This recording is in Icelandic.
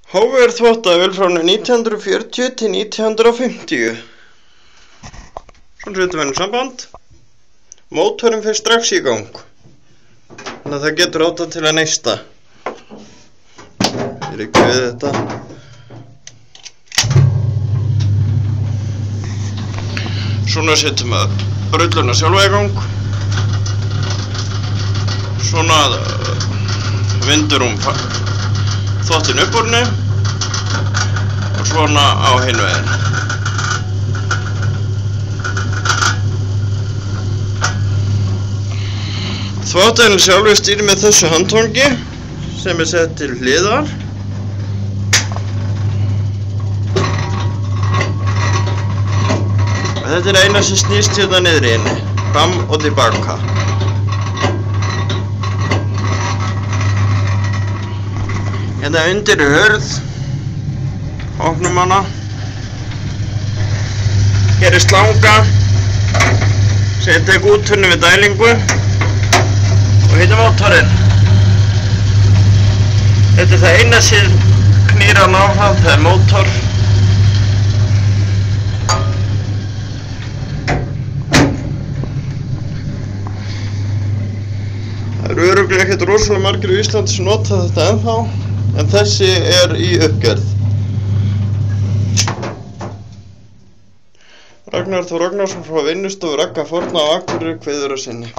Hóver þvottavél frá 1940 til 1950. Svona setjum við henni samband. Mótorinn fer strax í gang. Þannig að það getur átt til að neista. Ég er ekki við þetta. Svona setjum við brulluna sjálfa í gang. Svona vindur þvottinn upp úr henni og svona á hinn veginn. Þvottavélin sjálf er stýrð með þessu handtangi sem er sett til hliðar. Þetta er eina sem snýst hérna niðri inni, fram og tilbaka. Hérna undir er hurð, opnum hana. Hér er slanga sem ég tek út henni við dælingu og hérna mótorinn. Þetta er það eina sem knýr hann áfram, það er mótor. Það eru örugglega ekkert rosalega margir í Íslandi sem nota þetta ennþá, en þessi er í uppgerð. Ragnar Þór Ragnarsson frá vinnustofu Ragga Forna á Akureyri kveður að sinni.